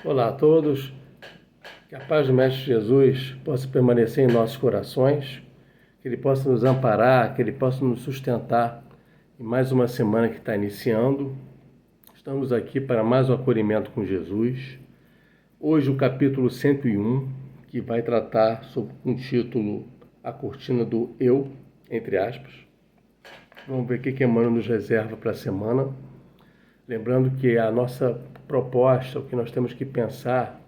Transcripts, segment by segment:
Olá a todos, que a paz do Mestre Jesus possa permanecer em nossos corações, que Ele possa nos amparar, que Ele possa nos sustentar em mais uma semana que está iniciando. Estamos aqui para mais um acolhimento com Jesus. Hoje o capítulo 101, que vai tratar sobre um título A Cortina do Eu, entre aspas. Vamos ver o que Emmanuel nos reserva para a semana. Lembrando que a nossa proposta, o que nós temos que pensar,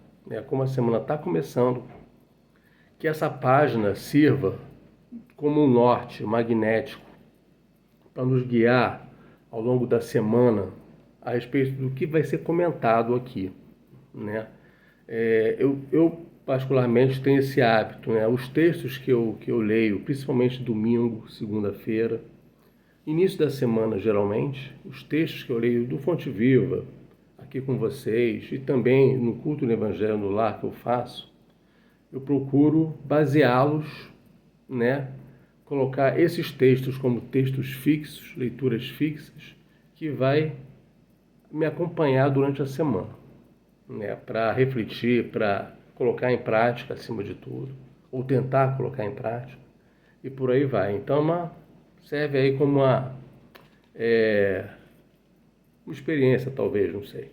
como a semana está começando, que essa página sirva como um norte magnético para nos guiar ao longo da semana a respeito do que vai ser comentado aqui, né? Eu particularmente tenho esse hábito, né? Os textos que eu leio, principalmente domingo, segunda-feira, início da semana, geralmente, os textos que eu leio do Fonte Viva, aqui com vocês, e também no culto do Evangelho no Lar que eu faço, eu procuro baseá-los, né? Colocar esses textos como textos fixos, leituras fixas, que vai me acompanhar durante a semana, né? Para refletir, para colocar em prática, acima de tudo, ou tentar colocar em prática, e por aí vai. Então, serve aí como uma experiência, talvez, não sei.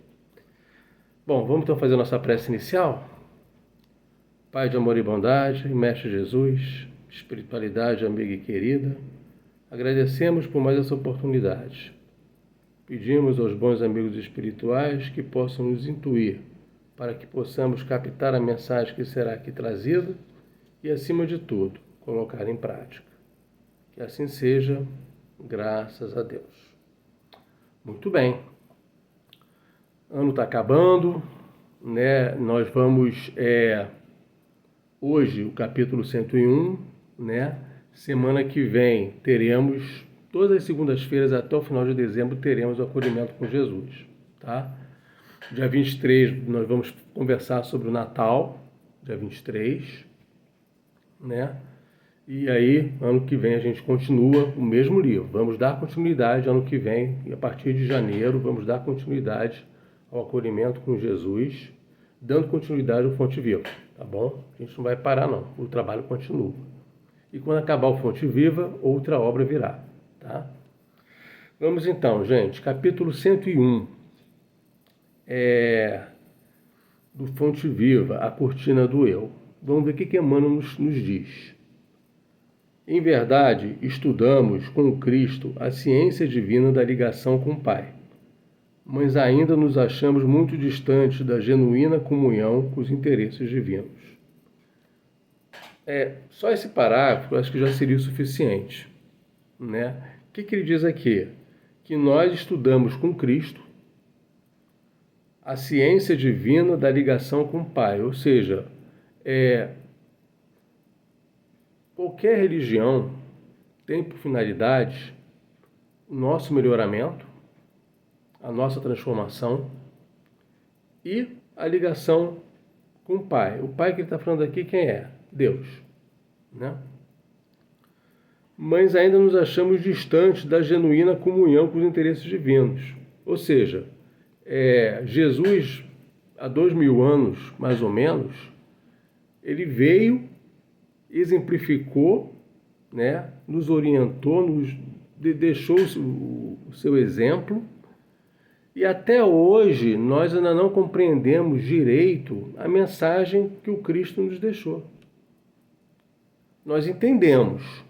Bom, vamos então fazer a nossa prece inicial? Pai de amor e bondade, Mestre Jesus, espiritualidade amiga e querida, agradecemos por mais essa oportunidade. Pedimos aos bons amigos espirituais que possam nos intuir, para que possamos captar a mensagem que será aqui trazida e, acima de tudo, colocar em prática. Que assim seja, graças a Deus. Muito bem. O ano está acabando, né? Nós vamos, hoje, o capítulo 101, né? Semana que vem teremos, todas as segundas-feiras até o final de dezembro, teremos o acolhimento com Jesus, tá? Dia 23 nós vamos conversar sobre o Natal, dia 23, né? E aí, ano que vem a gente continua o mesmo livro. Vamos dar continuidade ano que vem, e a partir de janeiro vamos dar continuidade ao acolhimento com Jesus, dando continuidade ao Fonte Viva, tá bom? A gente não vai parar não, o trabalho continua. E quando acabar o Fonte Viva, outra obra virá, tá? Vamos então, gente, capítulo 101, do Fonte Viva, a cortina do eu. Vamos ver o que Emmanuel nos diz. Em verdade, estudamos com Cristo a ciência divina da ligação com o Pai, mas ainda nos achamos muito distantes da genuína comunhão com os interesses divinos. Só esse parágrafo acho que já seria o suficiente, né? O que ele diz aqui? Que nós estudamos com Cristo a ciência divina da ligação com o Pai, ou seja, qualquer religião tem por finalidade o nosso melhoramento, a nossa transformação e a ligação com o Pai. O Pai que ele está falando aqui, quem é? Deus, né? Mas ainda nos achamos distantes da genuína comunhão com os interesses divinos. Ou seja, Jesus, há 2000 anos, mais ou menos, ele veio, exemplificou, né, nos orientou, nos deixou o seu exemplo, e até hoje nós ainda não compreendemos direito a mensagem que o Cristo nos deixou. Nós entendemos,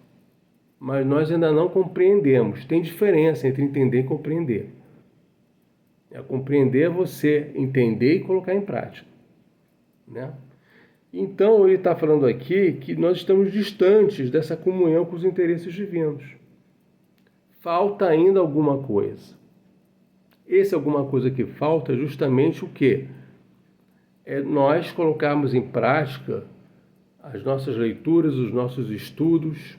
mas nós ainda não compreendemos. Tem diferença entre entender e compreender. Compreender é você entender e colocar em prática, né? Então ele está falando aqui que nós estamos distantes dessa comunhão com os interesses divinos. Falta ainda alguma coisa. Esse alguma coisa que falta é justamente o quê? Nós colocarmos em prática as nossas leituras, os nossos estudos,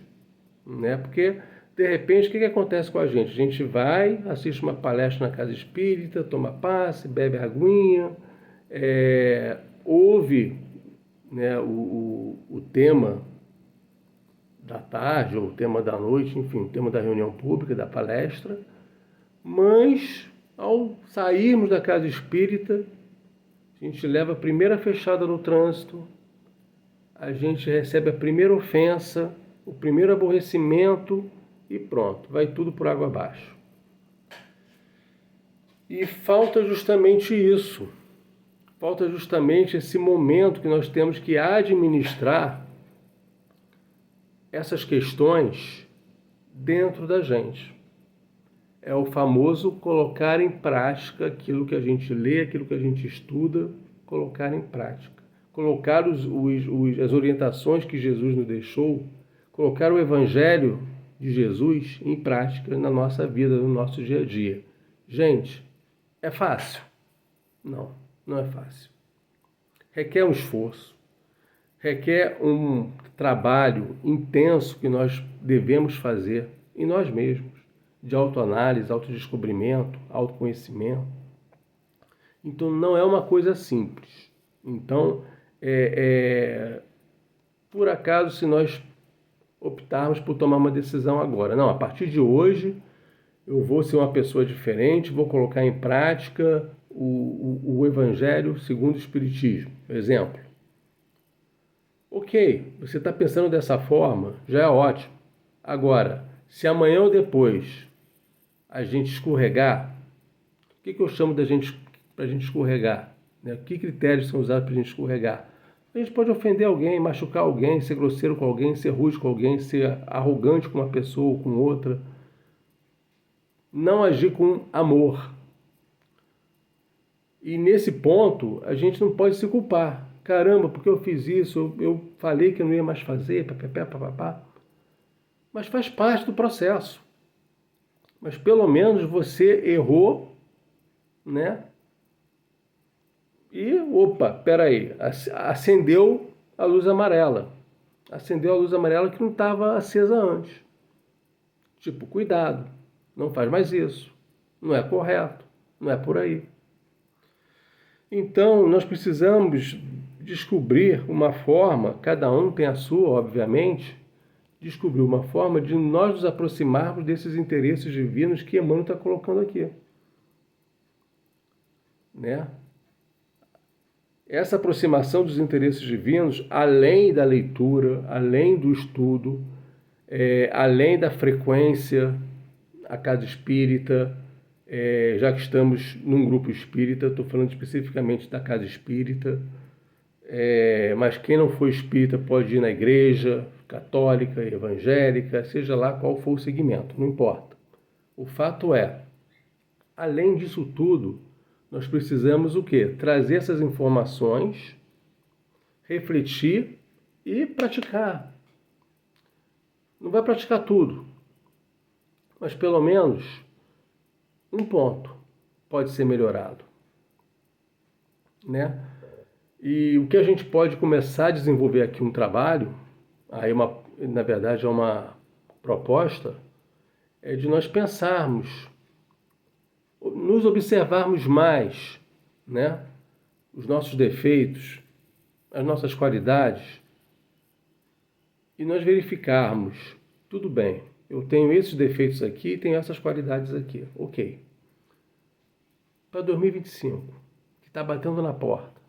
né? Porque, de repente, o que acontece com a gente? A gente vai, assiste uma palestra na casa espírita, toma passe, bebe aguinha, ouve, né, o tema da tarde ou o tema da noite, enfim, o tema da reunião pública, da palestra, mas ao sairmos da casa espírita, a A gente leva a primeira fechada no trânsito, a gente recebe a primeira ofensa, o primeiro aborrecimento e pronto, vai tudo por água abaixo. E falta justamente isso, falta justamente esse momento que nós temos que administrar essas questões dentro da gente. É o famoso colocar em prática aquilo que a gente lê, aquilo que a gente estuda, colocar em prática. Colocar as orientações que Jesus nos deixou, colocar o Evangelho de Jesus em prática na nossa vida, no nosso dia a dia. Gente, é fácil? Não, não é fácil. Requer um esforço, requer um trabalho intenso que nós devemos fazer em nós mesmos, de autoanálise, autodescobrimento, autoconhecimento. Então, não é uma coisa simples. Então, por acaso, se nós optarmos por tomar uma decisão agora, não, a partir de hoje eu vou ser uma pessoa diferente, vou colocar em prática o Evangelho segundo o Espiritismo, exemplo. Ok, você está pensando dessa forma, já é ótimo. Agora, se amanhã ou depois a gente escorregar, o que eu chamo para a gente escorregar? Né? Que critérios são usados para a gente escorregar? A gente pode ofender alguém, machucar alguém, ser grosseiro com alguém, ser rude com alguém, ser arrogante com uma pessoa ou com outra. Não agir com amor. E nesse ponto, a gente não pode se culpar. Caramba, porque eu fiz isso, eu falei que eu não ia mais fazer, papapá. Mas faz parte do processo. Mas pelo menos você errou, né? E, opa, peraí, acendeu a luz amarela. Acendeu a luz amarela que não estava acesa antes. Tipo, cuidado, não faz mais isso. Não é correto, não é por aí. Então, nós precisamos descobrir uma forma, cada um tem a sua, obviamente, descobrir uma forma de nós nos aproximarmos desses interesses divinos que Emmanuel está colocando aqui. Né? Essa aproximação dos interesses divinos, além da leitura, além do estudo, além da frequência à casa espírita, já que estamos num grupo espírita, estou falando especificamente da casa espírita, mas quem não for espírita pode ir na igreja católica, evangélica, seja lá qual for o segmento, não importa. O fato é, além disso tudo, nós precisamos o quê? Trazer essas informações, refletir e praticar. Não vai praticar tudo, mas pelo menos um ponto pode ser melhorado, né? E o que a gente pode começar a desenvolver aqui um trabalho, na verdade é uma proposta, é de nós pensarmos, nos observarmos mais, né? Os nossos defeitos, as nossas qualidades, e nós verificarmos, tudo bem, eu tenho esses defeitos aqui e tenho essas qualidades aqui, ok. Para 2025, que está batendo na porta,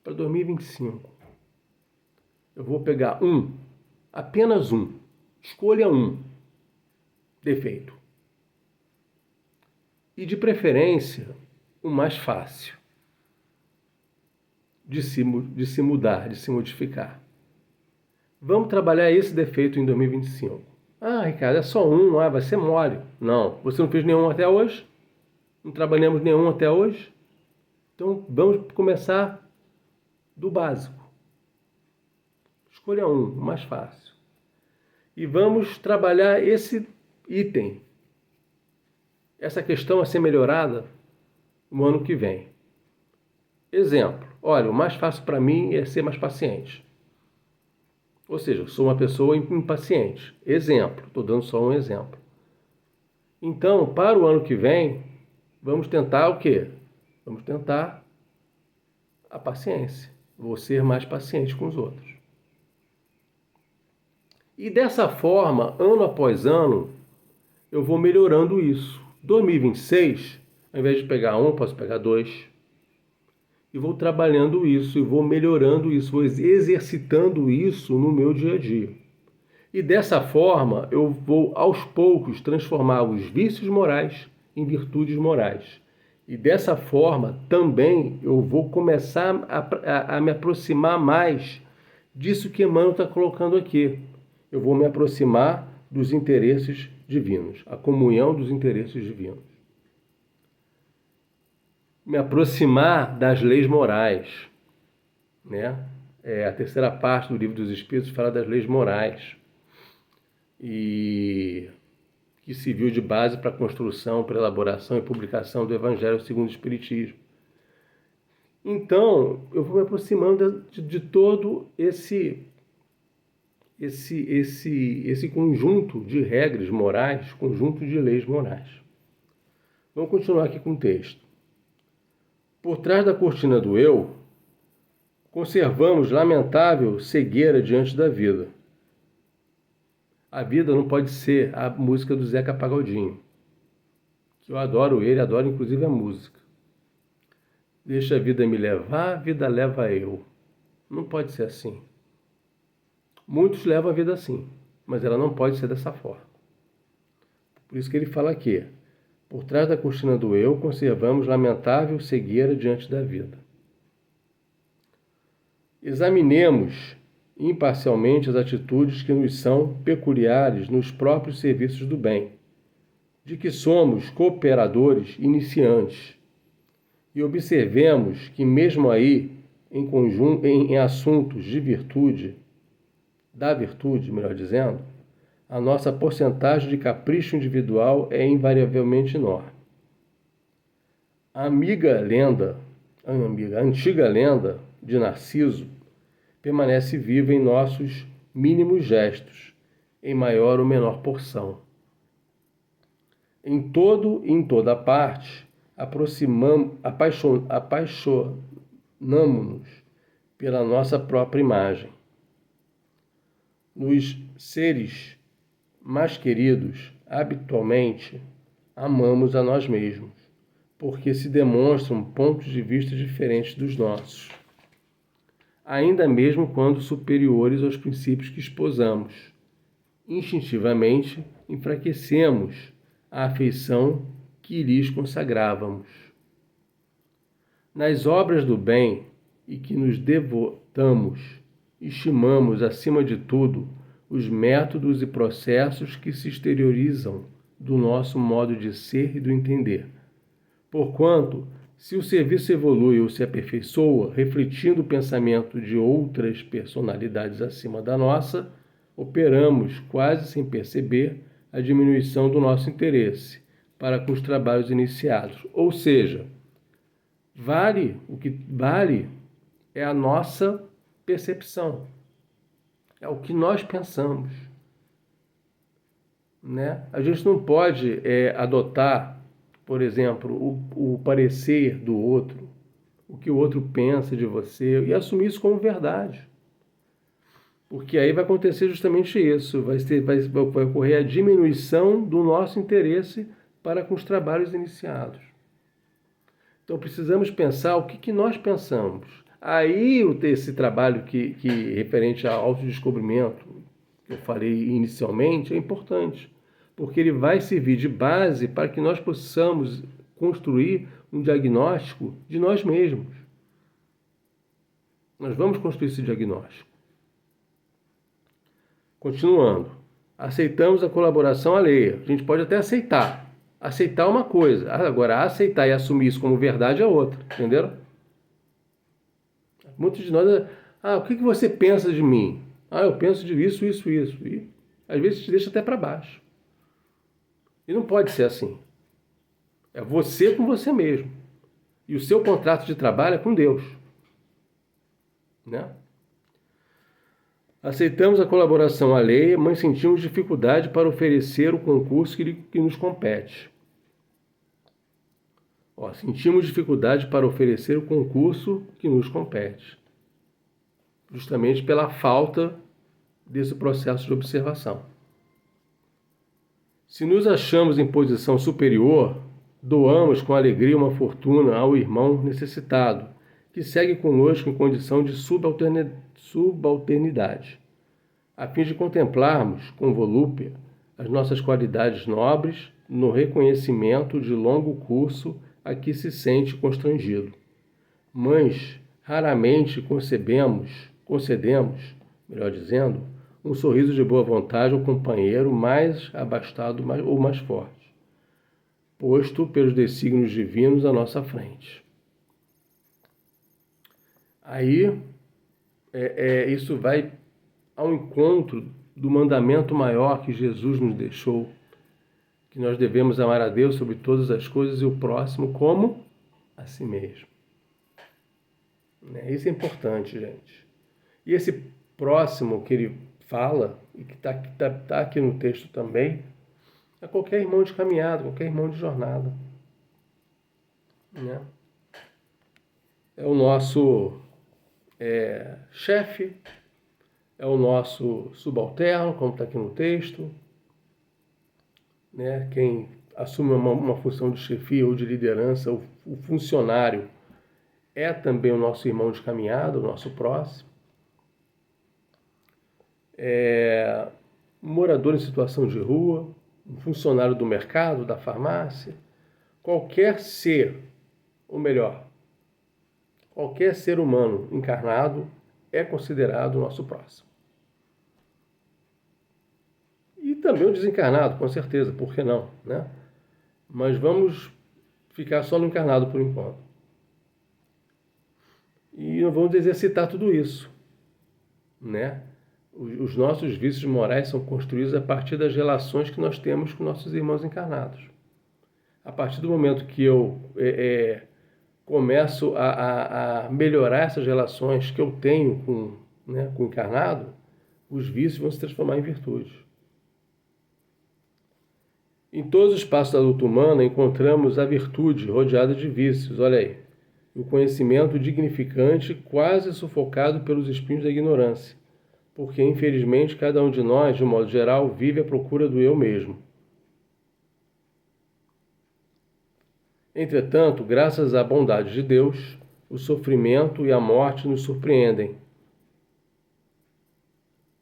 para 2025, eu vou pegar apenas um, escolha um defeito. E de preferência, o mais fácil de se mudar, de se modificar. Vamos trabalhar esse defeito em 2025. Ah, Ricardo, é só um, vai ser mole. Não, você não fez nenhum até hoje? Não trabalhamos nenhum até hoje? Então vamos começar do básico. Escolha um, o mais fácil. E vamos trabalhar esse item, essa questão a ser melhorada no ano que vem. Exemplo, olha, o mais fácil para mim é ser mais paciente. Ou seja, eu sou uma pessoa impaciente. Exemplo, estou dando só um exemplo. Então, para o ano que vem, vamos tentar o quê? Vamos tentar a paciência. Vou ser mais paciente com os outros. E dessa forma, ano após ano, eu vou melhorando isso. 2026, ao invés de pegar um, posso pegar dois. e vou trabalhando isso, e vou melhorando isso, vou exercitando isso no meu dia a dia. E dessa forma, eu vou aos poucos transformar os vícios morais em virtudes morais. E dessa forma, também eu vou começar a me aproximar mais disso que Emmanuel está colocando aqui. Eu vou me aproximar dos interesses divinos, a comunhão dos interesses divinos. Me aproximar das leis morais, né? A terceira parte do Livro dos Espíritos fala das leis morais, e que serviu de base para a construção, para a elaboração e publicação do Evangelho segundo o Espiritismo. Então, eu vou me aproximando de todo esse conjunto de regras morais, conjunto de leis morais. Vamos continuar aqui com o texto. Por trás da cortina do eu, conservamos lamentável cegueira diante da vida. A vida não pode ser a música do Zeca Pagodinho, que eu adoro ele, adoro inclusive a música. Deixa a vida me levar, a vida leva eu. Não pode ser assim. Muitos levam a vida assim, mas ela não pode ser dessa forma. Por isso que ele fala aqui, por trás da cortina do eu, conservamos lamentável cegueira diante da vida. Examinemos imparcialmente as atitudes que nos são peculiares nos próprios serviços do bem, de que somos cooperadores iniciantes, e observemos que mesmo aí, em assuntos de virtude, da virtude, melhor dizendo, a nossa porcentagem de capricho individual é invariavelmente enorme. A antiga lenda de Narciso permanece viva em nossos mínimos gestos, em maior ou menor porção. Em toda parte, apaixonamo-nos pela nossa própria imagem. Nos seres mais queridos, habitualmente, amamos a nós mesmos, porque se demonstram pontos de vista diferentes dos nossos, ainda mesmo quando superiores aos princípios que esposamos. Instintivamente, enfraquecemos a afeição que lhes consagrávamos. Nas obras do bem e que nos devotamos, estimamos, acima de tudo, os métodos e processos que se exteriorizam do nosso modo de ser e do entender. Porquanto, se o serviço evolui ou se aperfeiçoa, refletindo o pensamento de outras personalidades acima da nossa, operamos, quase sem perceber, a diminuição do nosso interesse para com os trabalhos iniciados. Ou seja, o que vale é a nossa percepção, é o que nós pensamos, né? A gente não pode adotar, por exemplo, o parecer do outro, o que o outro pensa de você, e assumir isso como verdade. Porque aí vai acontecer justamente isso, vai ocorrer a diminuição do nosso interesse para com os trabalhos iniciados. Então precisamos pensar o que nós pensamos. Aí esse trabalho que referente ao autodescobrimento, que eu falei inicialmente, é importante, porque ele vai servir de base para que nós possamos construir um diagnóstico de nós mesmos. Nós vamos construir esse diagnóstico. Continuando, aceitamos a colaboração alheia. A gente pode até aceitar. Aceitar é uma coisa. Agora, aceitar e assumir isso como verdade é outra. Entenderam? Muitos de nós, o que você pensa de mim? Eu penso de isso, isso, isso. E às vezes te deixa até para baixo. E não pode ser assim. É você com você mesmo. E o seu contrato de trabalho é com Deus. Né? Aceitamos a colaboração alheia, mas sentimos dificuldade para oferecer o concurso que nos compete. Sentimos dificuldade para oferecer o concurso que nos compete, justamente pela falta desse processo de observação. Se nos achamos em posição superior, doamos com alegria uma fortuna ao irmão necessitado, que segue conosco em condição de subalternidade, a fim de contemplarmos com volúpia as nossas qualidades nobres no reconhecimento de longo curso a que se sente constrangido. Mas raramente concedemos, melhor dizendo, um sorriso de boa vontade ao companheiro mais abastado ou mais forte, posto pelos desígnios divinos à nossa frente. Aí, isso vai ao encontro do mandamento maior que Jesus nos deixou, que nós devemos amar a Deus sobre todas as coisas e o próximo como a si mesmo. Isso é importante, gente. E esse próximo que ele fala, e que está aqui no texto também, é qualquer irmão de caminhada, qualquer irmão de jornada. É o nosso chefe, é o nosso subalterno, como está aqui no texto, quem assume uma função de chefia ou de liderança, o funcionário, é também o nosso irmão de caminhada, o nosso próximo. Um morador em situação de rua, um funcionário do mercado, da farmácia, qualquer ser, ou melhor, qualquer ser humano encarnado é considerado o nosso próximo. E também o desencarnado, com certeza, por que não, Mas vamos ficar só no encarnado por enquanto. E não vamos exercitar tudo isso, Os nossos vícios morais são construídos a partir das relações que nós temos com nossos irmãos encarnados. A partir do momento que eu começo a melhorar essas relações que eu tenho com o encarnado, os vícios vão se transformar em virtudes. Em todos os passos da luta humana encontramos a virtude rodeada de vícios, olha aí. O conhecimento dignificante quase sufocado pelos espinhos da ignorância, porque infelizmente cada um de nós, de um modo geral, vive à procura do eu mesmo. Entretanto, graças à bondade de Deus, o sofrimento e a morte nos surpreendem.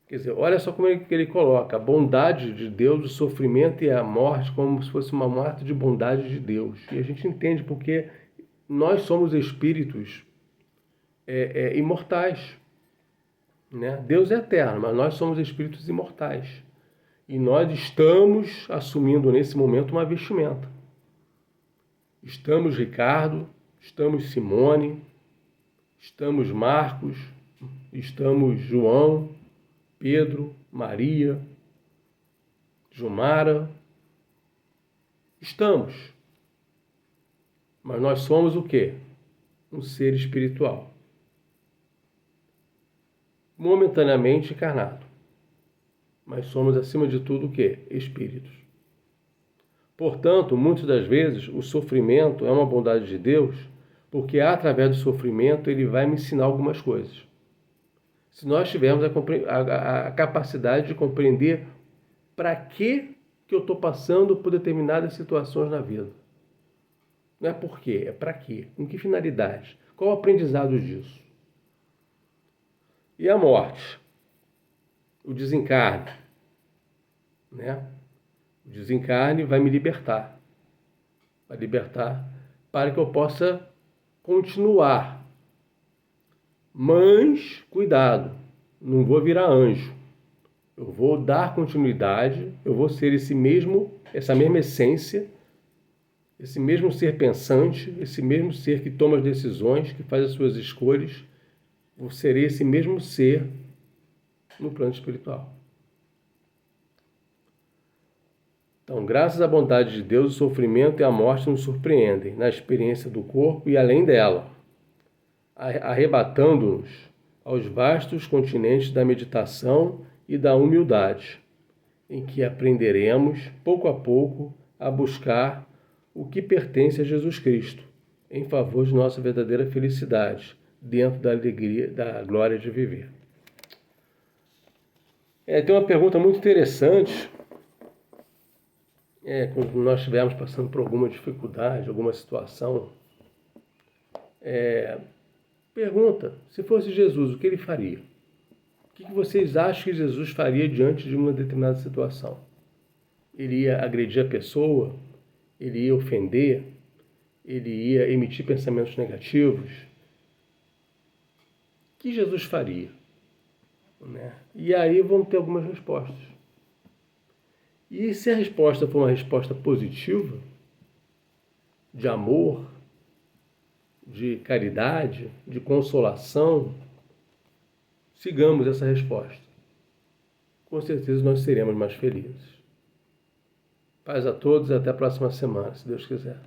Quer dizer, olha só como ele coloca a bondade de Deus, o sofrimento e a morte como se fosse um ato de bondade de Deus. E a gente entende porque nós somos espíritos imortais. Deus é eterno, mas nós somos espíritos imortais. E nós estamos assumindo nesse momento uma vestimenta. Estamos Ricardo, estamos Simone, estamos Marcos, estamos João, Pedro, Maria, Jumara. Estamos. Mas nós somos o quê? Um ser espiritual. Momentaneamente encarnado. Mas somos, acima de tudo, o quê? Espíritos. Portanto, muitas das vezes, o sofrimento é uma bondade de Deus, porque através do sofrimento ele vai me ensinar algumas coisas. Se nós tivermos a capacidade de compreender para que eu estou passando por determinadas situações na vida. Não é por quê, é para quê? Com que finalidade? Qual o aprendizado disso? E a morte? O desencarne. O desencarne vai me libertar. Vai libertar para que eu possa continuar. Mas, cuidado, não vou virar anjo. Eu vou dar continuidade, eu vou ser essa mesma essência, esse mesmo ser pensante, esse mesmo ser que toma as decisões, que faz as suas escolhas. Vou ser esse mesmo ser no plano espiritual. Então, graças à bondade de Deus, o sofrimento e a morte nos surpreendem na experiência do corpo e além dela, arrebatando-nos aos vastos continentes da meditação e da humildade, em que aprenderemos, pouco a pouco, a buscar o que pertence a Jesus Cristo, em favor de nossa verdadeira felicidade, dentro da alegria, da glória de viver. Tem uma pergunta muito interessante. Quando nós estivermos passando por alguma dificuldade, alguma situação, Pergunta, se fosse Jesus, o que ele faria? O que vocês acham que Jesus faria diante de uma determinada situação? Ele ia agredir a pessoa? Ele ia ofender? Ele ia emitir pensamentos negativos? O que Jesus faria? Né? E aí vão ter algumas respostas. E se a resposta for uma resposta positiva, de amor, de caridade, de consolação, sigamos essa resposta. Com certeza nós seremos mais felizes. Paz a todos e até a próxima semana, se Deus quiser.